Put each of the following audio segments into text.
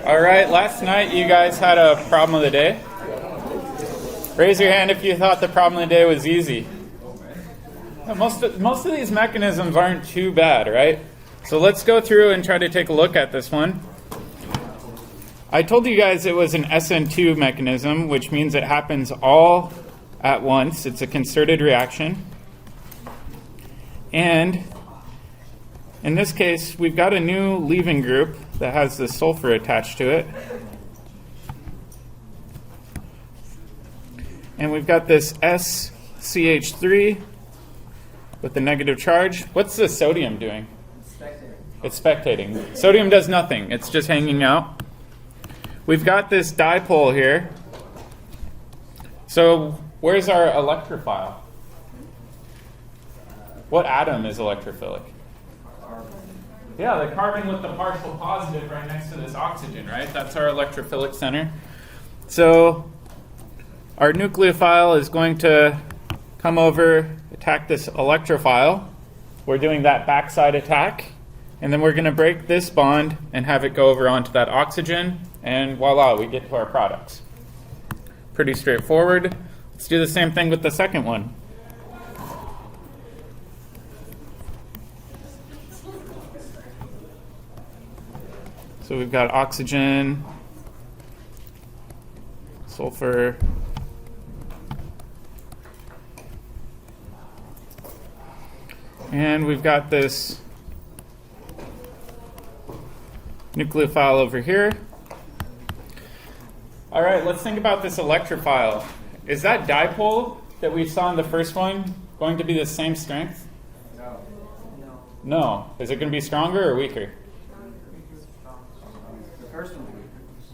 All right, last night you guys had a problem of the day. Raise your hand if you thought the problem of the day was easy. Most of these mechanisms aren't too bad, right? So let's go through and try to take a look at this one. I told you guys it was an Sn2 mechanism, which means it happens all at once. It's a concerted reaction. And in this case, we've got a new leaving group that has the sulfur attached to it. And we've got this SCH3 with the negative charge. What's the sodium doing? It's spectating. Sodium does nothing. It's just hanging out. We've got this dipole here. So where's our electrophile? What atom is electrophilic? Yeah, the carbon with the partial positive right next to this oxygen, right? That's our electrophilic center. So our nucleophile is going to come over, attack this electrophile. We're doing that backside attack. And then we're going to break this bond and have it go over onto that oxygen. And voila, we get to our products. Pretty straightforward. Let's do the same thing with the second one. So we've got oxygen, sulfur, and we've got this nucleophile over here. All right, let's think about this electrophile. Is that dipole that we saw in the first one going to be the same strength? No. Is it going to be stronger or weaker?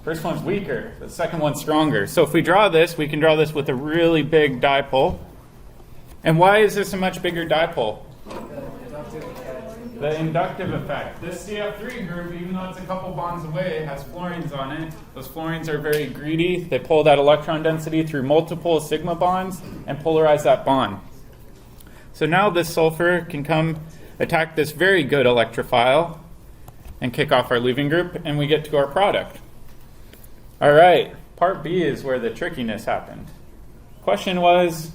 First one's weaker. The second one's stronger. So if we draw this, we can draw this with a really big dipole. And why is this a much bigger dipole? The inductive effect. This CF3 group, even though it's a couple bonds away, has fluorines on it. Those fluorines are very greedy. They pull that electron density through multiple sigma bonds and polarize that bond. So now this sulfur can come attack this very good electrophile and kick off our leaving group, and we get to our product. All right, part B is where the trickiness happened. Question was,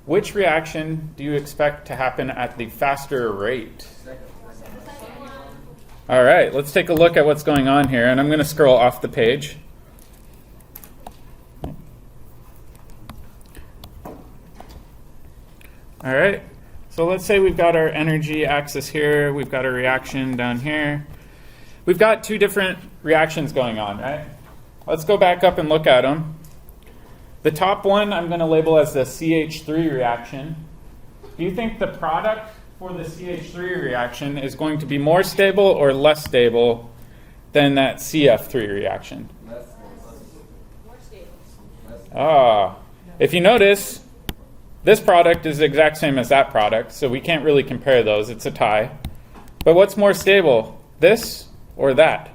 which reaction do you expect to happen at the faster rate? All right, let's take a look at what's going on here, and I'm going to scroll off the page. All right, so let's say we've got our energy axis here, we've got a reaction down here. We've got two different reactions going on, right? Let's go back up and look at them. The top one I'm going to label as the CH3 reaction. Do you think the product for the CH3 reaction is going to be more stable or less stable than that CF3 reaction? More stable. If you notice, this product is the exact same as that product, so we can't really compare those. It's a tie. But what's more stable, this or that?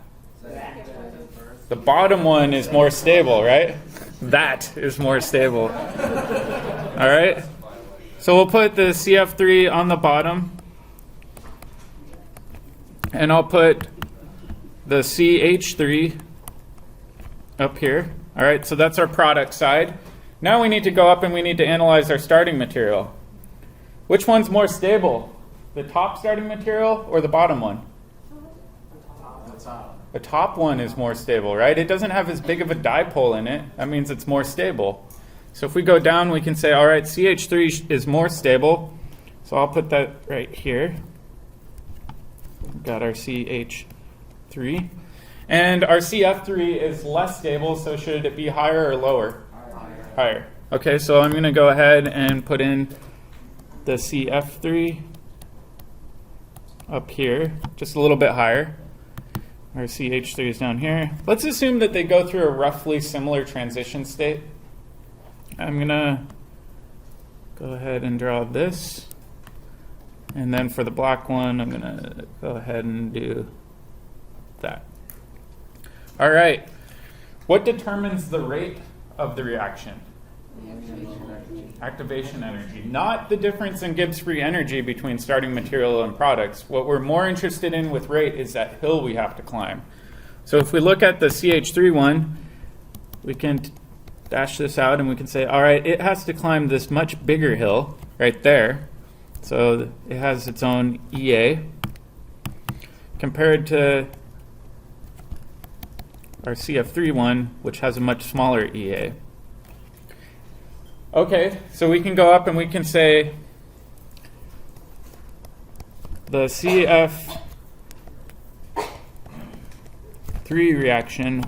The bottom one is more stable, right? That is more stable. All right? So we'll put the CF3 on the bottom. And I'll put the CH3 up here. All right, so that's our product side. Now we need to go up and we need to analyze our starting material. Which one's more stable? The top starting material or the bottom one? The top one is more stable, right? It doesn't have as big of a dipole in it. That means it's more stable. So if we go down, we can say, all right, CH3 is more stable. So I'll put that right here. Got our CH3. And our CF3 is less stable, so should it be higher or lower? Higher. Okay, so I'm going to go ahead and put in the CF3 up here, just a little bit higher. Our CH3 is down here. Let's assume that they go through a roughly similar transition state. I'm going to go ahead and draw this. And then for the black one, I'm going to go ahead and do that. All right. What determines the rate of the reaction? Activation energy. Not the difference in Gibbs free energy between starting material and products. What we're more interested in with rate is that hill we have to climb. So if we look at the CH3 one, we can dash this out and we can say, all right, it has to climb this much bigger hill right there. So it has its own EA compared to our CF3 one, which has a much smaller EA. Okay, so we can go up and we can say the CF3 reaction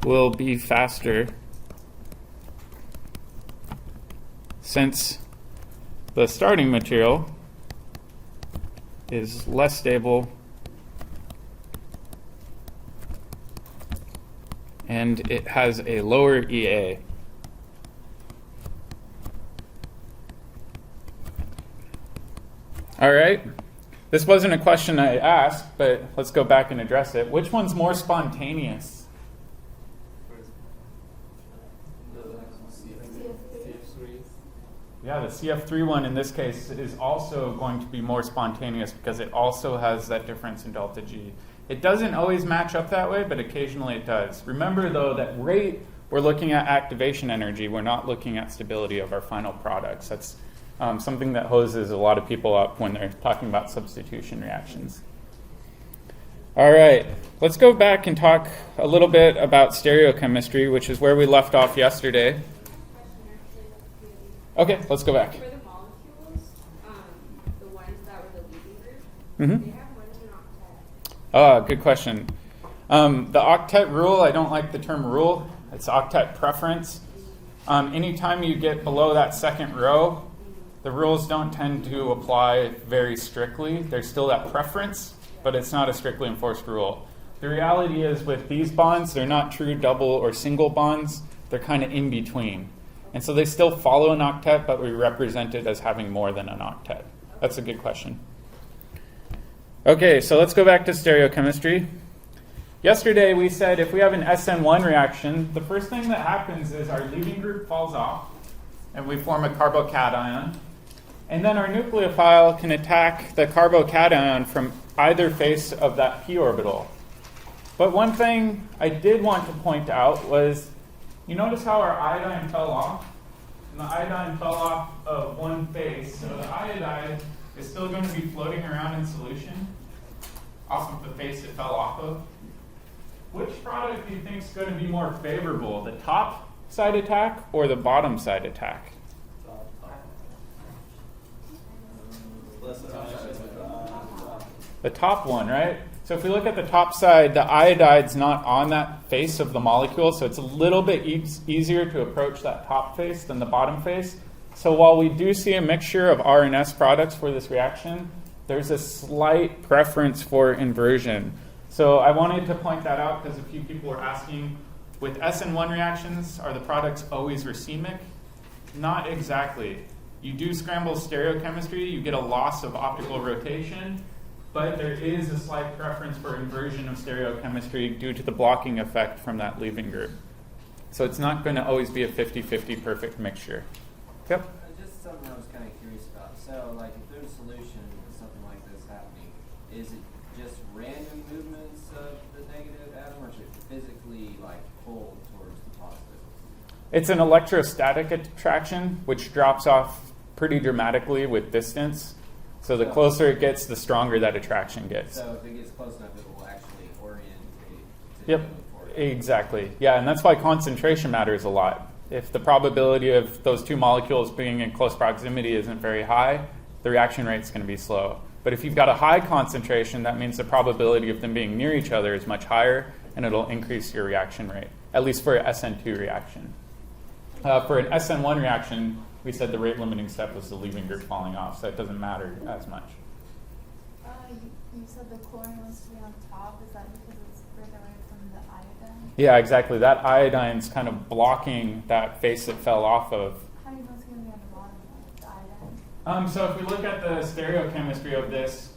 will be faster since the starting material is less stable and it has a lower EA. All right, this wasn't a question I asked, but let's go back and address it. Which one's more spontaneous? Yeah, the CF3 one in this case is also going to be more spontaneous because it also has that difference in delta G. It doesn't always match up that way, but occasionally it does. Remember, though, that rate, we're looking at activation energy. We're not looking at stability of our final products. That's something that hoses a lot of people up when they're talking about substitution reactions. All right, let's go back and talk a little bit about stereochemistry, which is where we left off yesterday. Okay, let's go back. For the molecules, the ones that were the leading group, Mm-hmm. they have more than an octet. Good question. The octet rule, I don't like the term rule. It's octet preference. Anytime you get below that second row, the rules don't tend to apply very strictly. There's still that preference, but it's not a strictly enforced rule. The reality is with these bonds, they're not true double or single bonds. They're kind of in between. And so they still follow an octet, but we represent it as having more than an octet. That's a good question. Okay, so let's go back to stereochemistry. Yesterday we said if we have an SN1 reaction, the first thing that happens is our leaving group falls off, and we form a carbocation. And then our nucleophile can attack the carbocation from either face of that p orbital. But one thing I did want to point out was, you notice how our iodine fell off? And the iodine fell off of one face, so the iodide is still going to be floating around in solution off of the face it fell off of. Which product do you think is going to be more favorable, the top side attack or the bottom side attack? The top one, right? So if we look at the top side, the iodide's not on that face of the molecule, so it's a little bit easier to approach that top face than the bottom face. So while we do see a mixture of R and S products for this reaction, there's a slight preference for inversion. So I wanted to point that out because a few people were asking, with SN1 reactions, are the products always racemic? Not exactly. You do scramble stereochemistry, you get a loss of optical rotation, but there is a slight preference for inversion of stereochemistry due to the blocking effect from that leaving group. So it's not going to always be a 50-50 perfect mixture. Yep? Just something I was kind of curious about. So, like, if there's a solution to something like this happening, is it just random movements of the negative atom, or is it physically, like, pulled towards the positive? It's an electrostatic attraction, which drops off pretty dramatically with distance. So the closer it gets, the stronger that attraction gets. So if it gets close enough, it will actually orientate to Yep, move forward. exactly. Yeah, and that's why concentration matters a lot. If the probability of those two molecules being in close proximity isn't very high, the reaction rate is going to be slow. But if you've got a high concentration, that means the probability of them being near each other is much higher, and it'll increase your reaction rate, at least for an SN2 reaction. For an SN1 reaction, we said the rate limiting step was the leaving group falling off, so it doesn't matter as much. You said the chlorine wants to be on top. Is that because it's further away from the iodine? Yeah, exactly. That iodine's kind of blocking that face it fell off of. How do you know it's going to be on the bottom of the iodine? So if we look at the stereochemistry of this,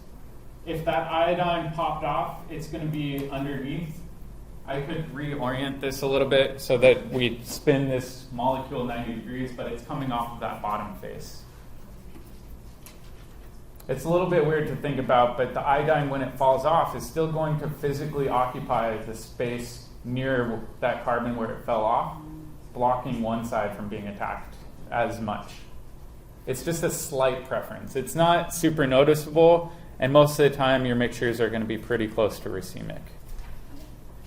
if that iodine popped off, it's going to be underneath. I could reorient this a little bit so that we spin this molecule 90 degrees, but it's coming off of that bottom face. It's a little bit weird to think about, but the iodine, when it falls off, is still going to physically occupy the space near that carbon where it fell off, blocking one side from being attacked as much. It's just a slight preference. It's not super noticeable, and most of the time your mixtures are going to be pretty close to racemic.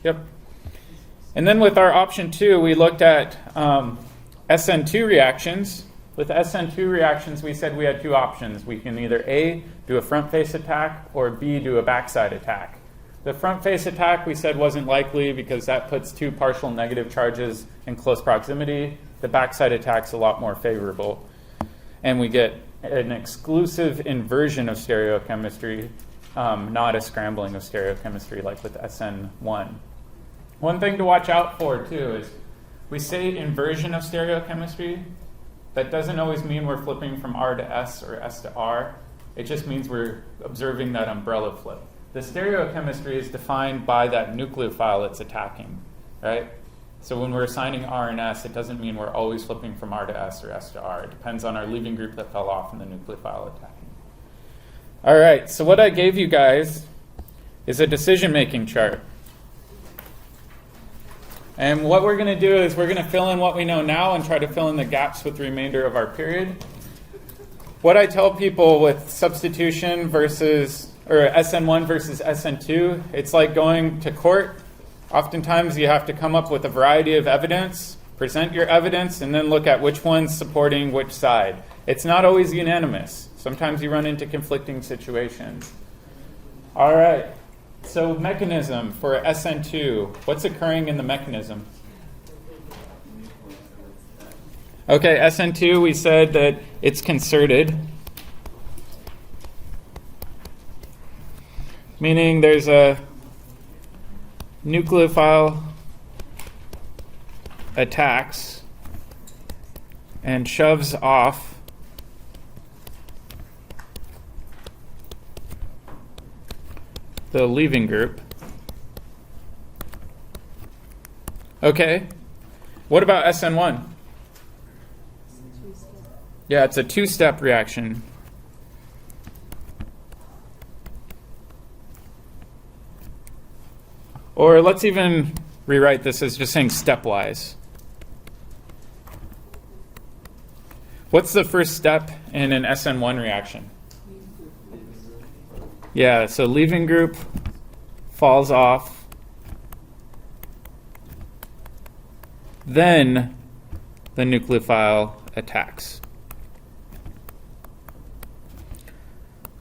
Yep. And then with our option 2, we looked at Sn2 reactions. With Sn2 reactions, we said we had two options. We can either A, do a front face attack, or B, do a backside attack. The front face attack we said wasn't likely because that puts two partial negative charges in close proximity. The backside attack's a lot more favorable. And we get an exclusive inversion of stereochemistry, not a scrambling of stereochemistry like with SN1. One thing to watch out for, too, is we say inversion of stereochemistry. That doesn't always mean we're flipping from R to S or S to R. It just means we're observing that umbrella flip. The stereochemistry is defined by that nucleophile it's attacking, right? So when we're assigning R and S, it doesn't mean we're always flipping from R to S or S to R. It depends on our leaving group that fell off and the nucleophile attacking. All right, so what I gave you guys is a decision-making chart. And what we're going to do is we're going to fill in what we know now and try to fill in the gaps with the remainder of our period. What I tell people with substitution versus, or SN1 versus SN2, it's like going to court. Oftentimes you have to come up with a variety of evidence, present your evidence, and then look at which one's supporting which side. It's not always unanimous. Sometimes you run into conflicting situations. All right. So mechanism for SN2, what's occurring in the mechanism? Okay, SN2, we said that it's concerted, meaning there's a nucleophile attacks and shoves off the leaving group. Okay. What about SN1? Yeah, it's a two-step reaction. Or let's even rewrite this as just saying stepwise. What's the first step in an SN1 reaction? Yeah, so leaving group falls off. Then the nucleophile attacks.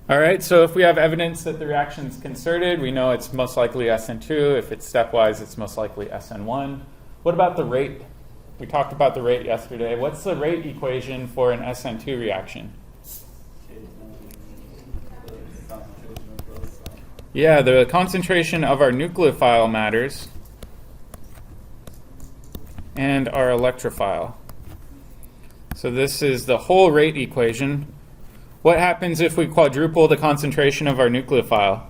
All right, so if we have evidence that the reaction is concerted, we know it's most likely SN2. If it's stepwise, it's most likely SN1. What about the rate? We talked about the rate yesterday. What's the rate equation for an SN2 reaction? Yeah, the concentration of our nucleophile matters and our electrophile. So this is the whole rate equation. What happens if we quadruple the concentration of our nucleophile?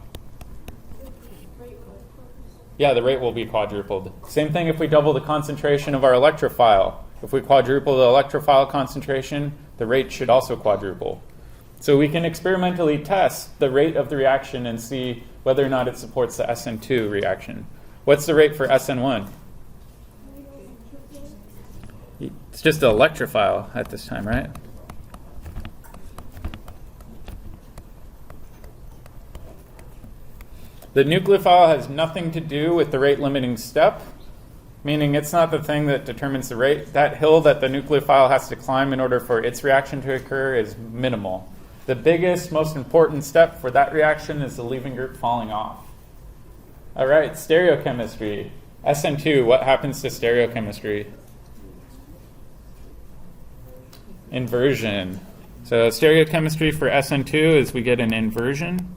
Yeah, the rate will be quadrupled. Same thing if we double the concentration of our electrophile. If we quadruple the electrophile concentration, the rate should also quadruple. So we can experimentally test the rate of the reaction and see whether or not it supports the SN2 reaction. What's the rate for SN1? It's just the electrophile at this time, right? The nucleophile has nothing to do with the rate limiting step, meaning it's not the thing that determines the rate. That hill that the nucleophile has to climb in order for its reaction to occur is minimal. The biggest, most important step for that reaction is the leaving group falling off. All right, stereochemistry. SN2, what happens to stereochemistry? Inversion. So stereochemistry for SN2 is we get an inversion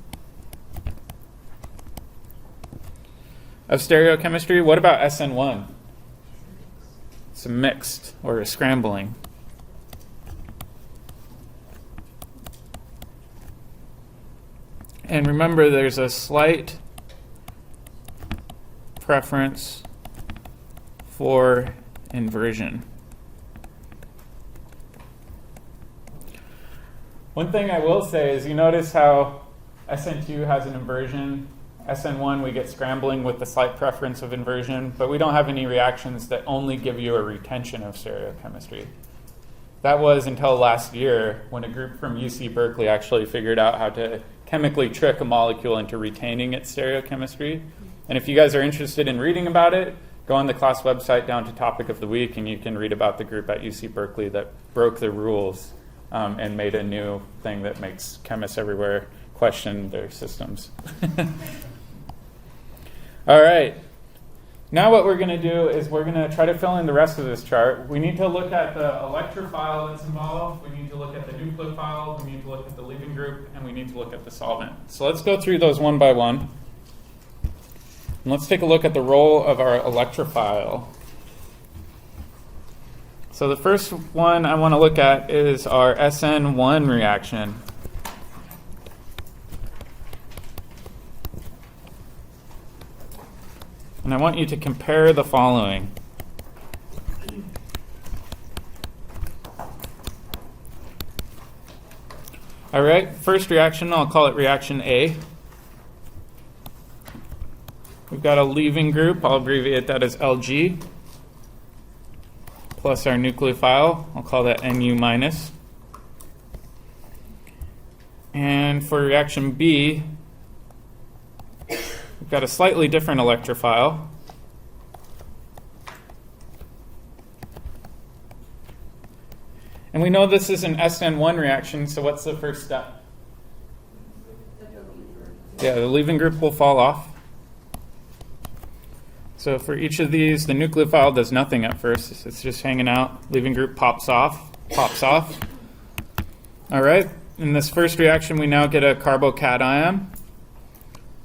of stereochemistry. What about SN1? It's a mixed or a scrambling. And remember, there's a slight preference for inversion. One thing I will say is you notice how SN2 has an inversion. SN1 we get scrambling with the slight preference of inversion, but we don't have any reactions that only give you a retention of stereochemistry. That was until last year when a group from UC Berkeley actually figured out how to chemically trick a molecule into retaining its stereochemistry. And if you guys are interested in reading about it, go on the class website down to Topic of the Week, and you can read about the group at UC Berkeley that broke the rules and made a new thing that makes chemists everywhere question their systems. All right. Now what we're going to do is we're going to try to fill in the rest of this chart. We need to look at the electrophile that's involved. We need to look at the nucleophile. We need to look at the leaving group. And we need to look at the solvent. So let's go through those one by one. And let's take a look at the role of our electrophile. So the first one I want to look at is our SN1 reaction. And I want you to compare the following. All right, first reaction, I'll call it reaction A. We've got a leaving group, I'll abbreviate that as LG, plus our nucleophile, I'll call that Nu minus. And for reaction B, we've got a slightly different electrophile. And we know this is an SN1 reaction, so what's the first step? Yeah, the leaving group will fall off. So for each of these, the nucleophile does nothing at first. It's just hanging out. Leaving group pops off. All right, in this first reaction, we now get a carbocation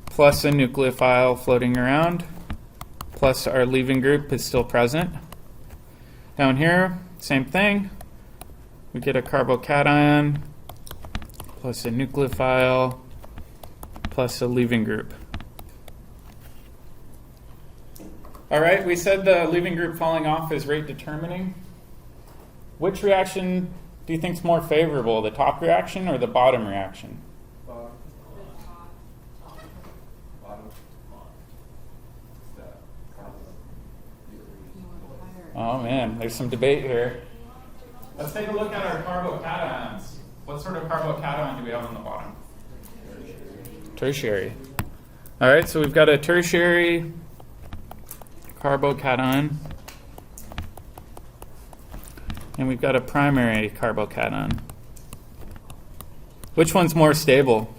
plus a nucleophile floating around, plus our leaving group is still present. Down here, same thing. We get a carbocation plus a nucleophile plus a leaving group. All right, we said the leaving group falling off is rate determining. Which reaction do you think is more favorable, the top reaction or the bottom reaction? Bottom. Oh man, there's some debate here. Let's take a look at our carbocations. What sort of carbocation do we have on the bottom? Tertiary. All right, so we've got a tertiary carbocation, and we've got a primary carbocation. Which one's more stable?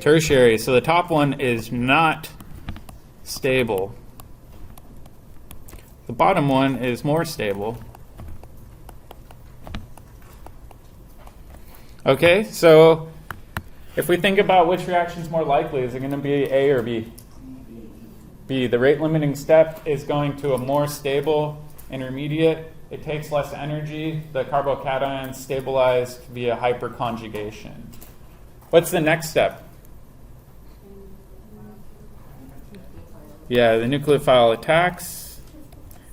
Tertiary. So the top one is not stable. The bottom one is more stable. Okay, so if we think about which reaction is more likely, is it going to be A or B? B. The rate limiting step is going to a more stable intermediate. It takes less energy. The carbocation stabilized via hyperconjugation. What's the next step? Yeah, the nucleophile attacks.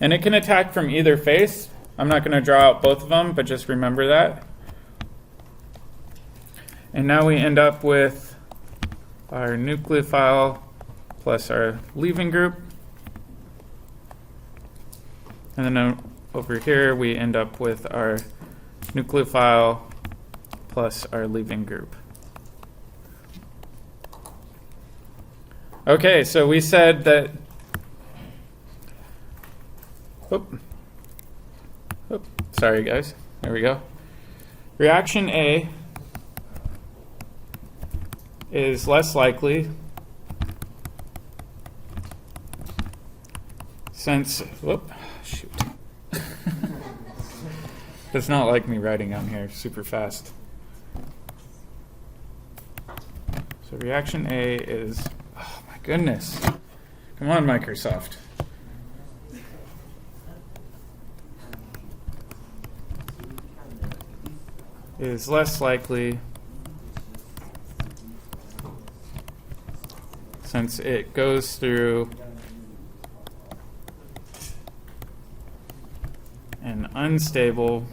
And it can attack from either face. I'm not going to draw out both of them, but just remember that. And now we end up with our nucleophile plus our leaving group. And then over here we end up with our nucleophile plus our leaving group. Okay, so we said that sorry guys, there we go. Reaction A is less likely since, shoot. Does not like me writing on here super fast. So reaction A is, oh my goodness. Come on, Microsoft. Is less likely since it goes through an unstable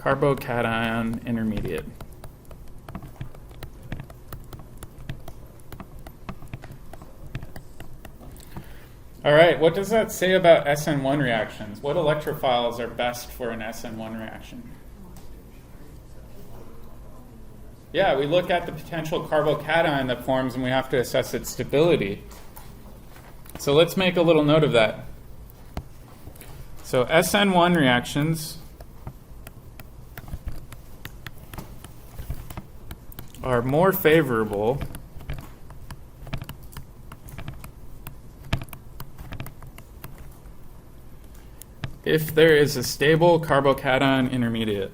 carbocation intermediate. All right, what does that say about SN1 reactions? What electrophiles are best for an SN1 reaction? Yeah, we look at the potential carbocation that forms and we have to assess its stability. So let's make a little note of that. So SN1 reactions are more favorable if there is a stable carbocation intermediate.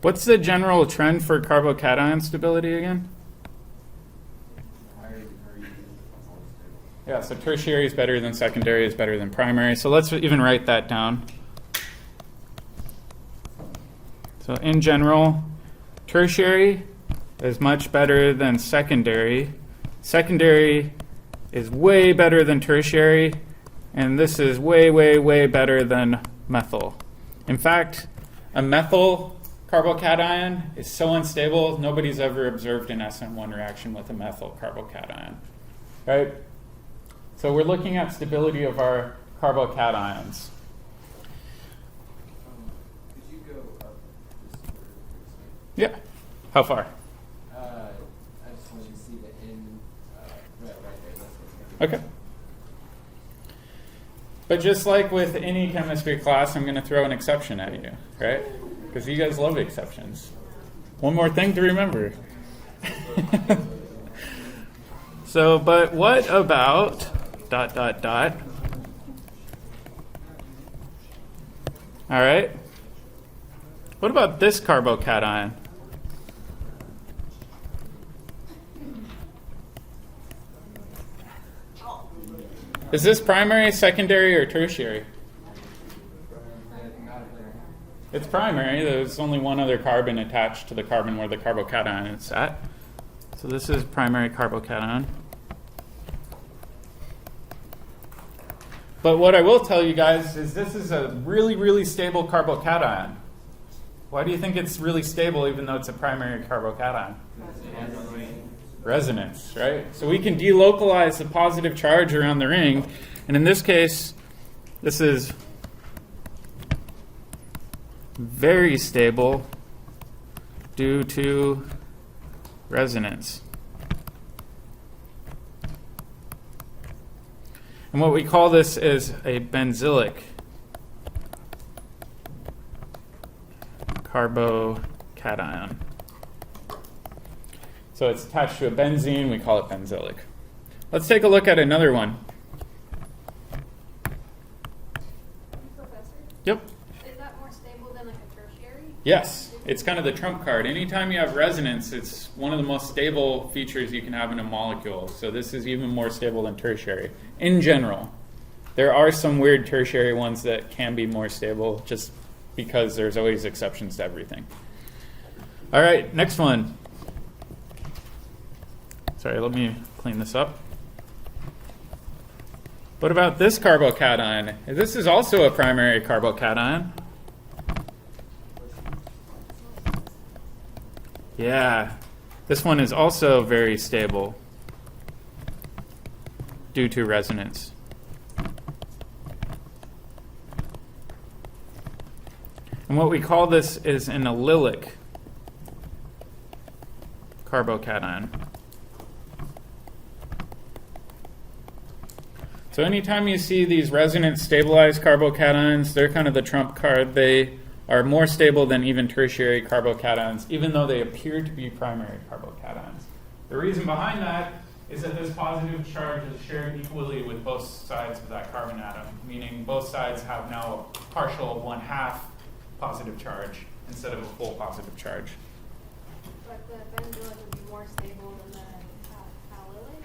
What's the general trend for carbocation stability again? Yeah, so tertiary is better than secondary is better than primary. So let's even write that down. So in general, tertiary is much better than secondary. Secondary is way better than tertiary, and this is way, way, way better than methyl. In fact, a methyl carbocation is so unstable, nobody's ever observed an SN1 reaction with a methyl carbocation. Right? So we're looking at stability of our carbocations. Could you go up just for Yeah. How far? I just wanted to see the end right there. That's what's Okay. But just like with any chemistry class, I'm going to throw an exception at you, right? Because you guys love exceptions. One more thing to remember. So, but what about ... All right. What about this carbocation? Is this primary, secondary, or tertiary? It's primary. There's only one other carbon attached to the carbon where the carbocation is at. So this is primary carbocation. But what I will tell you guys is this is a really, really stable carbocation. Why do you think it's really stable even though it's a primary carbocation? Resonance, right? So we can delocalize the positive charge around the ring. And in this case, this is very stable due to resonance. And what we call this is a benzylic carbocation. So it's attached to a benzene, we call it benzylic. Let's take a look at another one. Professor, Yep. is that more stable than like a tertiary? Yes, it's kind of the trump card. Anytime you have resonance, it's one of the most stable features you can have in a molecule. So this is even more stable than tertiary. In general, there are some weird tertiary ones that can be more stable just because there's always exceptions to everything. All right, next one. Sorry, let me clean this up. What about this carbocation? This is also a primary carbocation. Yeah, this one is also very stable due to resonance. And what we call this is an allylic carbocation. So anytime you see these resonance stabilized carbocations, they're kind of the trump card. They are more stable than even tertiary carbocations, even though they appear to be primary carbocations. The reason behind that is that this positive charge is shared equally with both sides of that carbon atom, meaning both sides have now a partial 1/2 positive charge instead of a full positive charge. But the benzylic would be more stable than the allylic?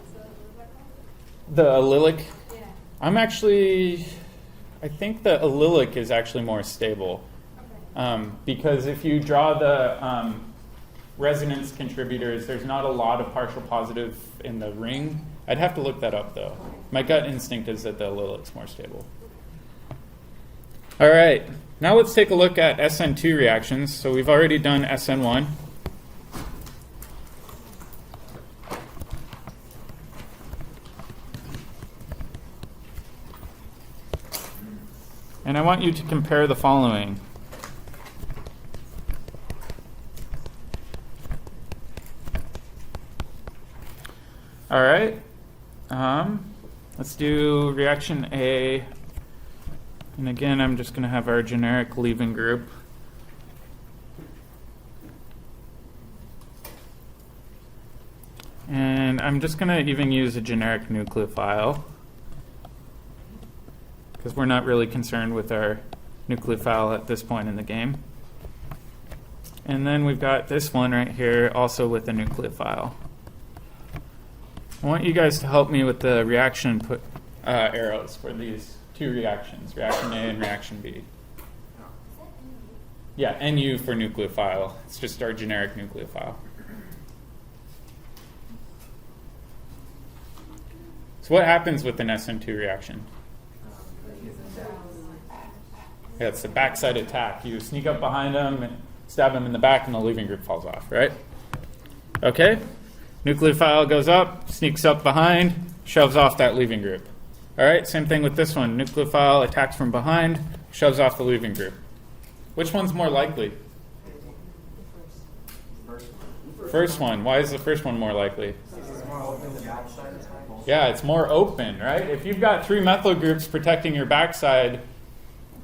Is that called? The allylic, Yeah. I think the allylic is actually more stable. Okay. Because if you draw the resonance contributors, there's not a lot of partial positive in the ring. I'd have to look that up, though. My gut instinct is that the allylic's more stable. All right, now let's take a look at SN2 reactions. So we've already done SN1. And I want you to compare the following. All right, let's do reaction A. And again, I'm just going to have our generic leaving group. And I'm just going to even use a generic nucleophile, because we're not really concerned with our nucleophile at this point in the game. And then we've got this one right here, also with a nucleophile. I want you guys to help me with the reaction arrows for these two reactions, reaction A and reaction B. Yeah, NU for nucleophile. It's just our generic nucleophile. So what happens with an SN2 reaction? Yeah, it's the backside attack. You sneak up behind them, and stab them in the back, and the leaving group falls off, right? Okay. Nucleophile goes up, sneaks up behind, shoves off that leaving group. All right, same thing with this one. Nucleophile attacks from behind, shoves off the leaving group. Which one's more likely? First one. Why is the first one more likely? Yeah, it's more open, right? If you've got 3 methyl groups protecting your backside,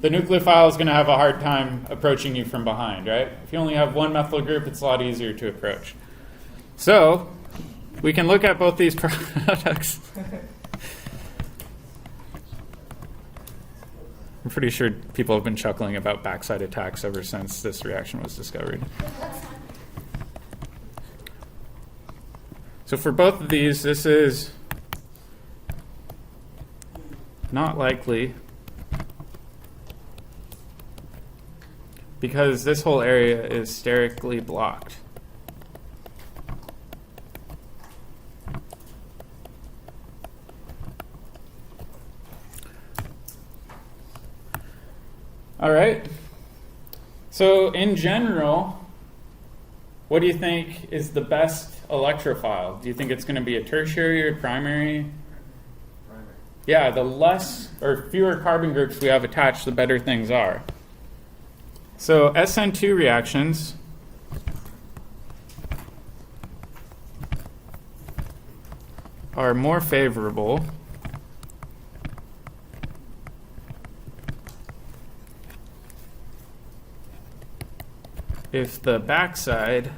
the nucleophile is going to have a hard time approaching you from behind, right? If you only have 1 methyl group, it's a lot easier to approach. So we can look at both these products. I'm pretty sure people have been chuckling about backside attacks ever since this reaction was discovered. So for both of these, this is not likely, because this whole area is sterically blocked. All right. So in general, what do you think is the best electrophile? Do you think it's going to be a tertiary or primary? Primary. Yeah, the less or fewer carbon groups we have attached, the better things are. So SN2 reactions are more favorable if the backside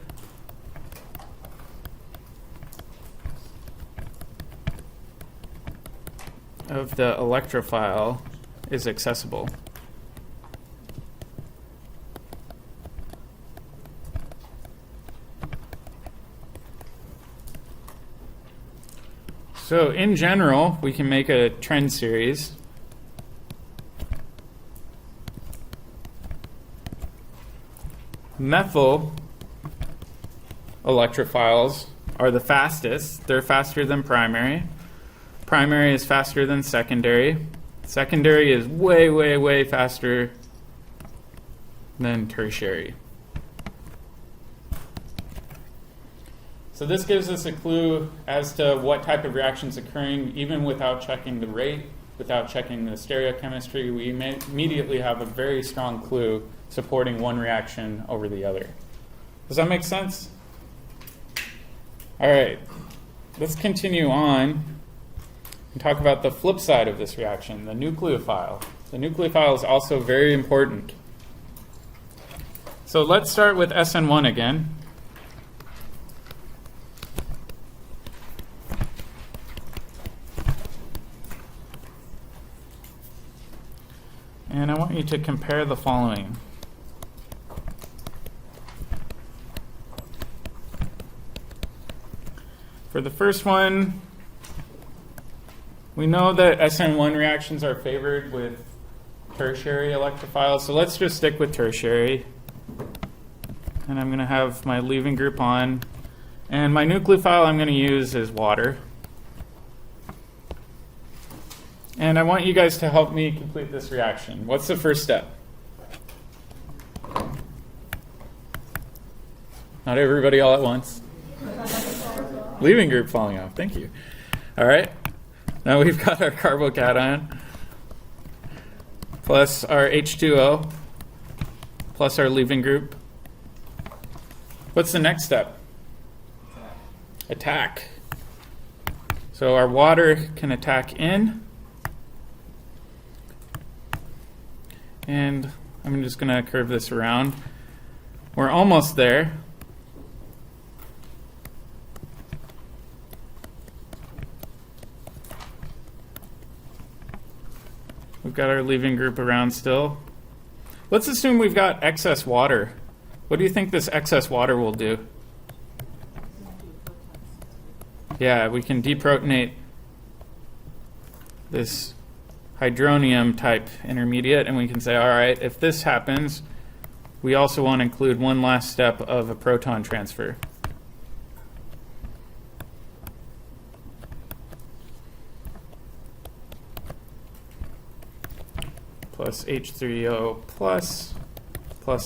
of the electrophile is accessible. So in general, we can make a trend series. Methyl electrophiles are the fastest. They're faster than primary. Primary is faster than secondary. Secondary is way, way, way faster than tertiary. So this gives us a clue as to what type of reaction is occurring, even without checking the rate, without checking the stereochemistry. We may immediately have a very strong clue supporting one reaction over the other. Does that make sense? All right, let's continue on and talk about the flip side of this reaction, the nucleophile. The nucleophile is also very important. So let's start with SN1 again. And I want you to compare the following. For the first one, we know that SN1 reactions are favored with tertiary electrophile. So let's just stick with tertiary. And I'm going to have my leaving group on. And my nucleophile I'm going to use is water. And I want you guys to help me complete this reaction. What's the first step? Not everybody all at once. Leaving group falling off. Thank you. All right. Now we've got our carbocation plus our H2O plus our leaving group. What's the next step? Attack. So our water can attack in. And I'm just going to curve this around. We're almost there. We've got our leaving group around still. Let's assume we've got excess water. What do you think this excess water will do? Yeah, we can deprotonate this hydronium type intermediate, and we can say, all right, if this happens, we also want to include one last step of a proton transfer. Plus H3O plus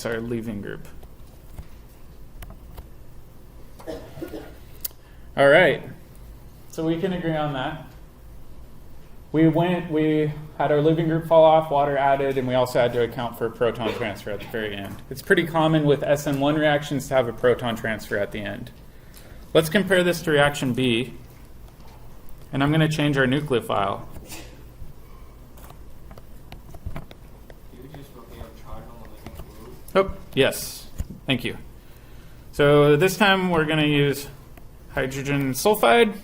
our leaving group. All right, so we can agree on that. We had our leaving group fall off, water added, and we also had to account for a proton transfer at the very end. It's pretty common with SN1 reactions to have a proton transfer at the end. Let's compare this to reaction B, and I'm going to change our nucleophile. Oh, yes. Thank you. So this time we're going to use hydrogen sulfide.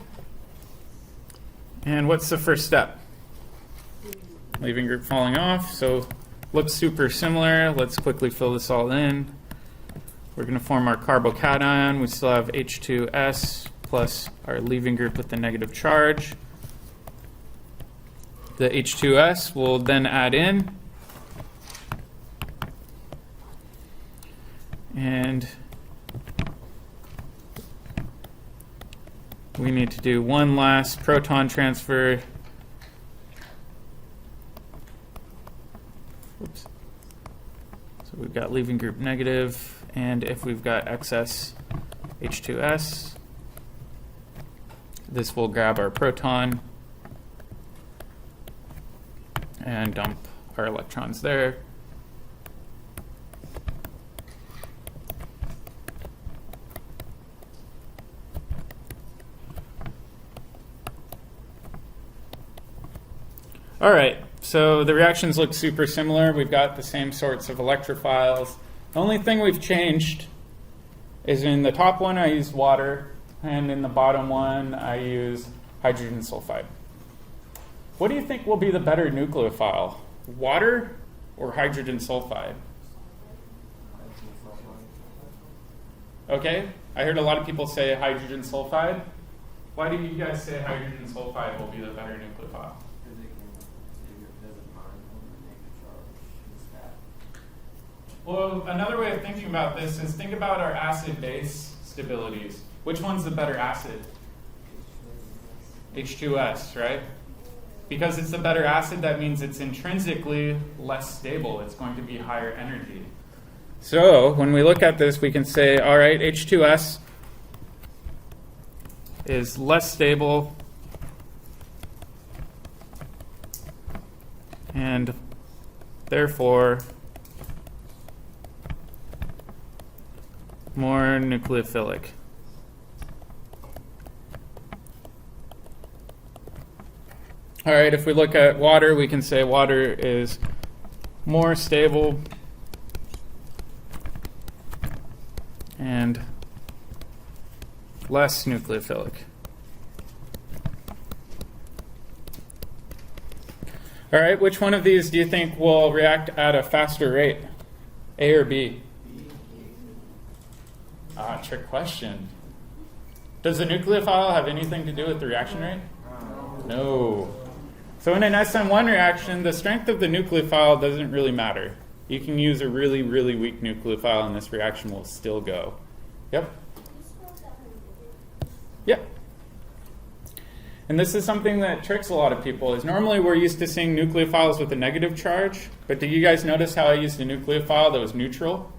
And what's the first step? Leaving group falling off. So looks super similar. Let's quickly fill this all in. We're going to form our carbocation. We still have H2S plus our leaving group with the negative charge. The H2S will then add in. And we need to do one last proton transfer. Oops. So we've got leaving group negative, and if we've got excess H2S, this will grab our proton and dump our electrons there. All right, so the reactions look super similar. We've got the same sorts of electrophiles. The only thing we've changed is in the top one I used water, and in the bottom one I use hydrogen sulfide. What do you think will be the better nucleophile, water or hydrogen sulfide? Okay, I heard a lot of people say hydrogen sulfide. Why do you guys say hydrogen sulfide will be the better nucleophile? Well, another way of thinking about this is think about our acid-base stabilities. Which one's the better acid? H2S, right? Because it's the better acid, that means it's intrinsically less stable. It's going to be higher energy. So when we look at this, we can say, all right, H2S is less stable and therefore more nucleophilic. All right, if we look at water, we can say water is more stable and less nucleophilic. All right, which one of these do you think will react at a faster rate? A or B? Trick question. Does the nucleophile have anything to do with the reaction rate? No. So in an SN1 reaction, the strength of the nucleophile doesn't really matter. You can use a really, really weak nucleophile and this reaction will still go. Yep? Yep. And this is something that tricks a lot of people, is normally we're used to seeing nucleophiles with a negative charge, but did you guys notice how I used a nucleophile that was neutral?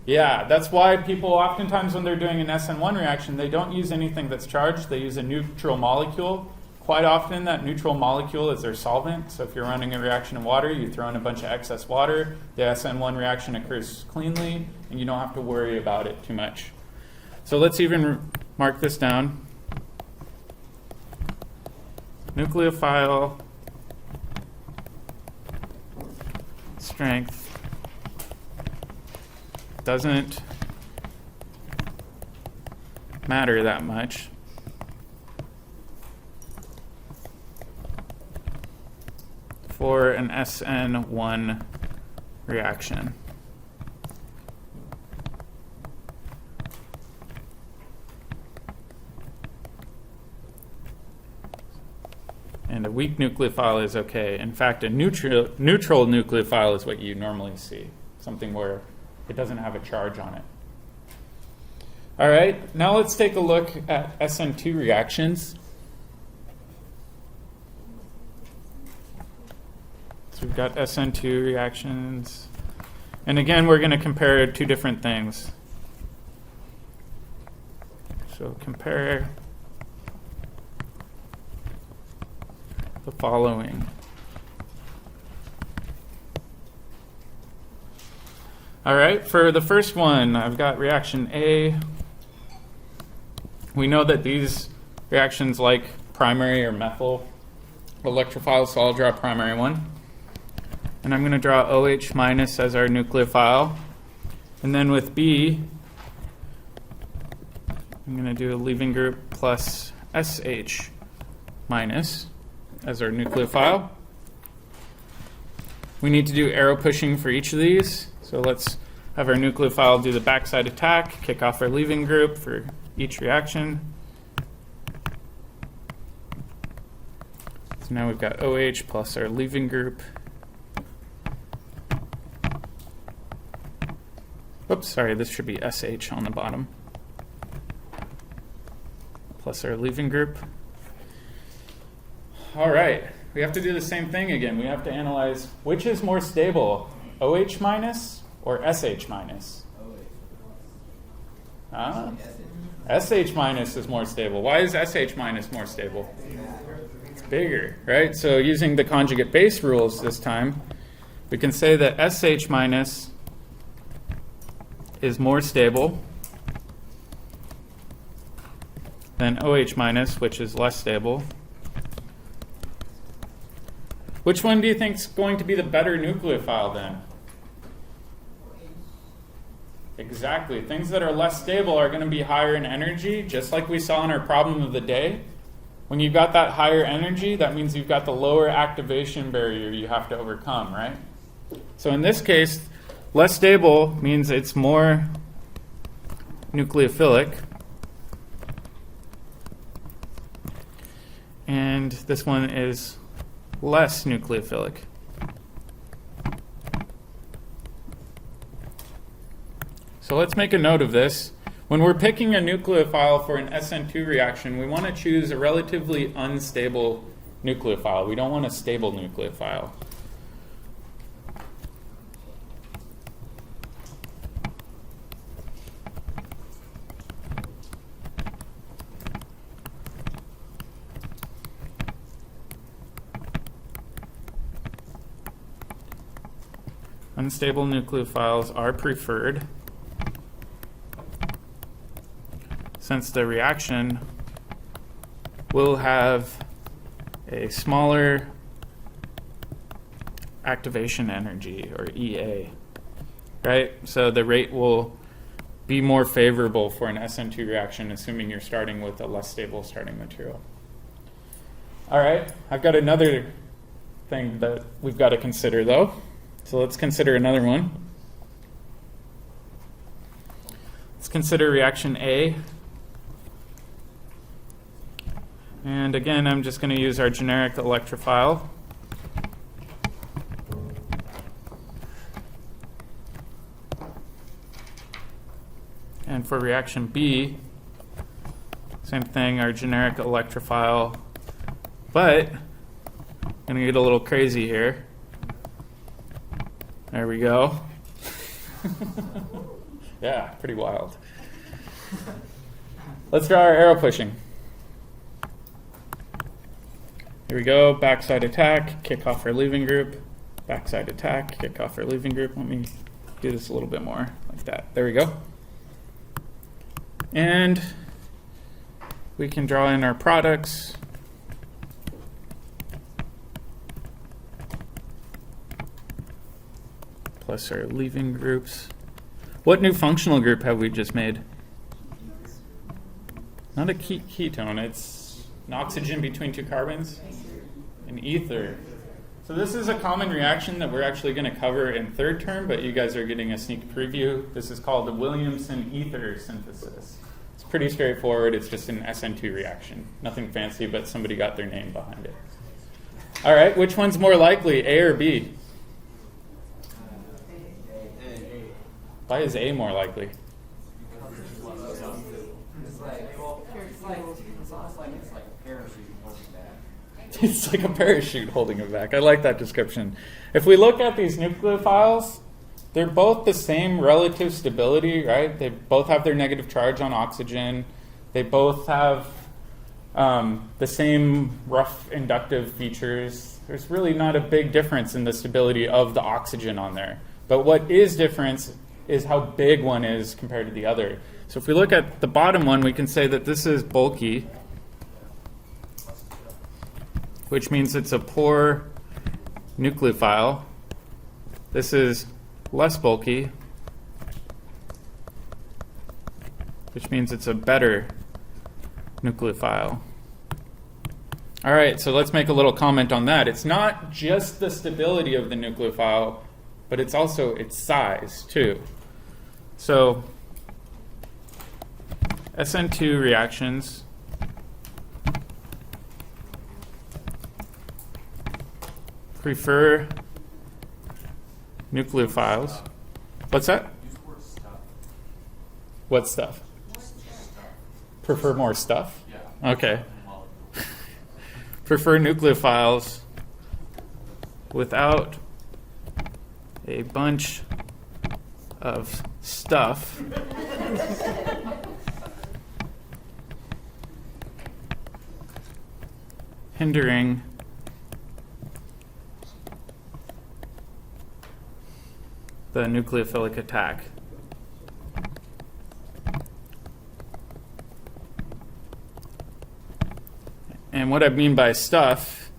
Yeah, that's why people oftentimes when they're doing an SN1 reaction, they don't use anything that's charged, they use a neutral molecule. Quite often that neutral molecule is their solvent, so if you're running a reaction in water, you throw in a bunch of excess water, the SN1 reaction occurs cleanly, and you don't have to worry about it too much. So let's even mark this down. Nucleophile strength doesn't matter that much for an SN1 reaction. And a weak nucleophile is okay. In fact, a neutral nucleophile is what you normally see, something where it doesn't have a charge on it. All right, now let's take a look at SN2 reactions. So we've got SN2 reactions. And again, we're going to compare two different things. So compare the following. All right, for the first one, I've got reaction A. We know that these reactions like primary or methyl electrophiles, so I'll draw primary one. And I'm going to draw OH minus as our nucleophile. And then with B, I'm going to do a leaving group plus SH minus as our nucleophile. We need to do arrow pushing for each of these. So let's have our nucleophile do the backside attack, kick off our leaving group for each reaction. So now we've got OH plus our leaving group. Oops, sorry, this should be SH on the bottom. Plus our leaving group. All right, we have to do the same thing again. We have to analyze which is more stable, OH minus or SH minus? SH minus is more stable. Why is SH minus more stable? It's bigger, right? So using the conjugate base rules this time, we can say that SH minus is more stable than OH minus, which is less stable. Which one do you think is going to be the better nucleophile then? Exactly. Things that are less stable are going to be higher in energy, just like we saw in our problem of the day. When you've got that higher energy, that means you've got the lower activation barrier you have to overcome, right? So in this case, less stable means it's more nucleophilic. And this one is less nucleophilic. So let's make a note of this. When we're picking a nucleophile for an SN2 reaction, we want to choose a relatively unstable nucleophile. We don't want a stable nucleophile. Unstable nucleophiles are preferred since the reaction will have a smaller activation energy, or EA, right? So the rate will be more favorable for an SN2 reaction, assuming you're starting with a less stable starting material. All right, I've got another thing that we've got to consider, though. So let's consider another one. Let's consider reaction A. And again, I'm just going to use our generic electrophile. And for reaction B, same thing, our generic electrophile. But I'm going to get a little crazy here. There we go. Yeah, pretty wild. Let's draw our arrow pushing. Here we go, backside attack, kick off our leaving group. Backside attack, kick off our leaving group. Let me do this a little bit more like that. There we go. And we can draw in our products. Plus our leaving groups. What new functional group have we just made? Not a ketone, it's an oxygen between two carbons. An ether. So this is a common reaction that we're actually going to cover in third term, but you guys are getting a sneak preview. This is called the Williamson ether synthesis. It's pretty straightforward. It's just an SN2 reaction. Nothing fancy, but somebody got their name behind it. All right, which one's more likely, A or B? Why is A more likely? It's like a parachute holding it back. I like that description. If we look at these nucleophiles, they're both the same relative stability, right? They both have their negative charge on oxygen. They both have the same rough inductive features. There's really not a big difference in the stability of the oxygen on there. But what is different is how big one is compared to the other. So if we look at the bottom one, we can say that this is bulky, which means it's a poor nucleophile. This is less bulky, which means it's a better nucleophile. All right, so let's make a little comment on that. It's not just the stability of the nucleophile, but it's also its size too. So SN2 reactions prefer nucleophiles. What's that? What stuff? Prefer more stuff? Yeah. Okay. Prefer nucleophiles without a bunch of stuff hindering the nucleophilic attack. And what I mean by stuff,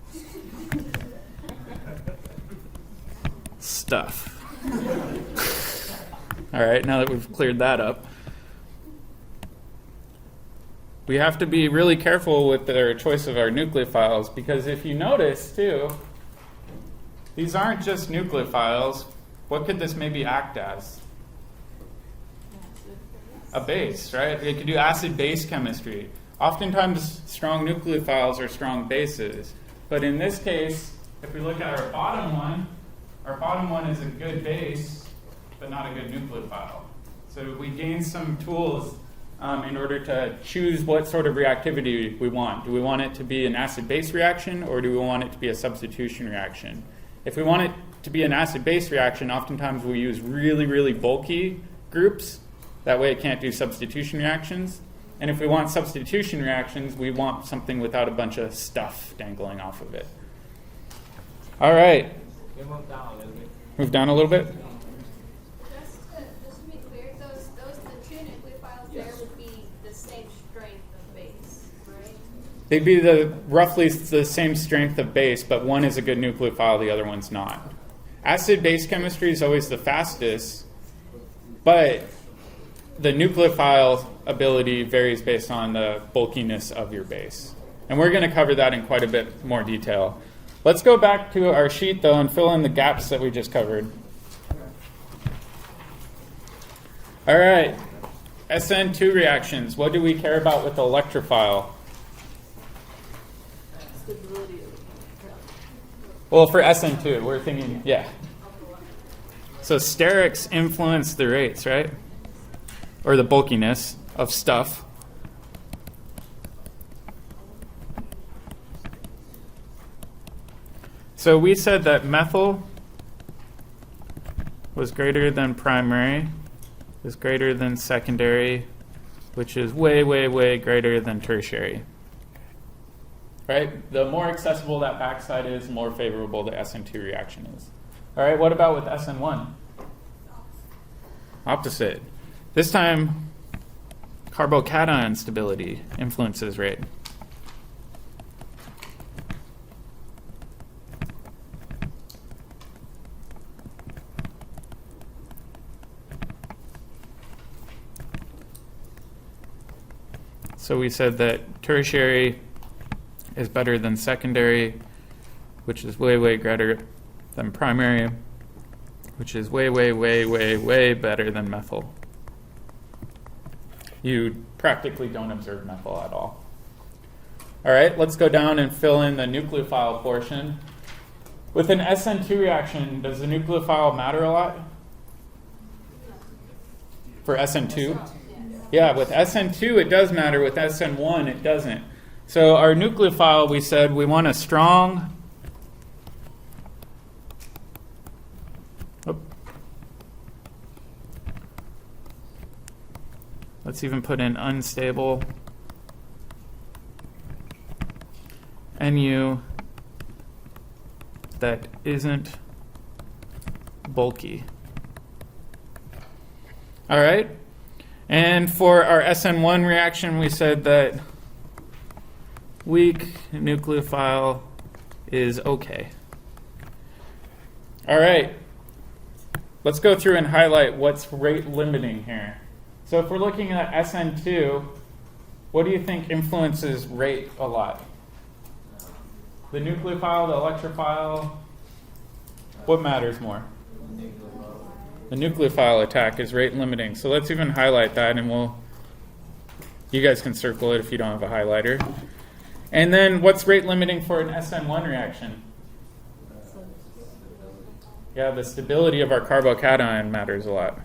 All right, now that we've cleared that up, we have to be really careful with our choice of our nucleophiles, because if you notice too, these aren't just nucleophiles. What could this maybe act as? A base, right? It could do acid-base chemistry. Oftentimes, strong nucleophiles are strong bases. But in this case, if we look at our bottom one is a good base, but not a good nucleophile. So we gain some tools in order to choose what sort of reactivity we want. Do we want it to be an acid-base reaction, or do we want it to be a substitution reaction? If we want it to be an acid-base reaction, oftentimes we use really, really bulky groups. That way it can't do substitution reactions. And if we want substitution reactions, we want something without a bunch of stuff dangling off of it. All right. Move down a little bit. Just to be clear, the two nucleophiles there would be the same strength of base, right? They'd be roughly the same strength of base, but one is a good nucleophile, the other one's not. Acid-base chemistry is always the fastest, but the nucleophile ability varies based on the bulkiness of your base. And we're going to cover that in quite a bit more detail. Let's go back to our sheet, though, and fill in the gaps that we just covered. All right. SN2 reactions. What do we care about with the electrophile? Well, for SN2, we're thinking, yeah. So sterics influence the rates, right? Or the bulkiness of stuff. So we said that methyl was greater than primary, is greater than secondary, which is way, way, way greater than tertiary. Right? The more accessible that backside is, the more favorable the SN2 reaction is. All right, what about with SN1? Opposite. This time, carbocation stability influences rate. So we said that tertiary is better than secondary, which is way, way greater than primary, which is way, way, way, way, way better than methyl. You practically don't observe methyl at all. All right, let's go down and fill in the nucleophile portion. With an SN2 reaction, does the nucleophile matter a lot? For SN2? Yeah, with SN2 it does matter. With SN1 it doesn't. So our nucleophile, we said we want a strong, let's even put in unstable, Nu that isn't bulky. All right? And for our SN1 reaction, we said that weak nucleophile is okay. All right. Let's go through and highlight what's rate limiting here. So if we're looking at SN2, what do you think influences rate a lot? The nucleophile, the electrophile? What matters more? The nucleophile attack is rate limiting. So let's even highlight that, and you guys can circle it if you don't have a highlighter. And then what's rate limiting for an SN1 reaction? Yeah, the stability of our carbocation matters a lot.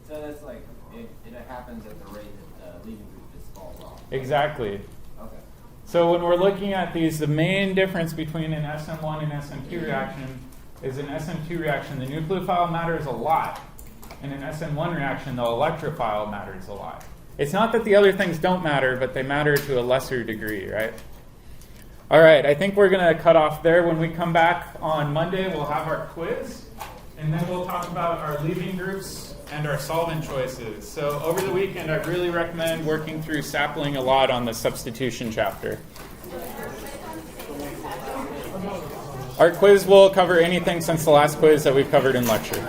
So that's like, it happens at the rate that the leaving group just falls off. Exactly. Okay. So when we're looking at these, the main difference between an SN1 and SN2 reaction is an SN2 reaction, the nucleophile matters a lot. In an SN1 reaction, the electrophile matters a lot. It's not that the other things don't matter, but they matter to a lesser degree, right? All right, I think we're going to cut off there. When we come back on Monday, we'll have our quiz, and then we'll talk about our leaving groups and our solvent choices. So over the weekend, I really recommend working through sapling a lot on the substitution chapter. Our quiz will cover anything since the last quiz that we've covered in lecture.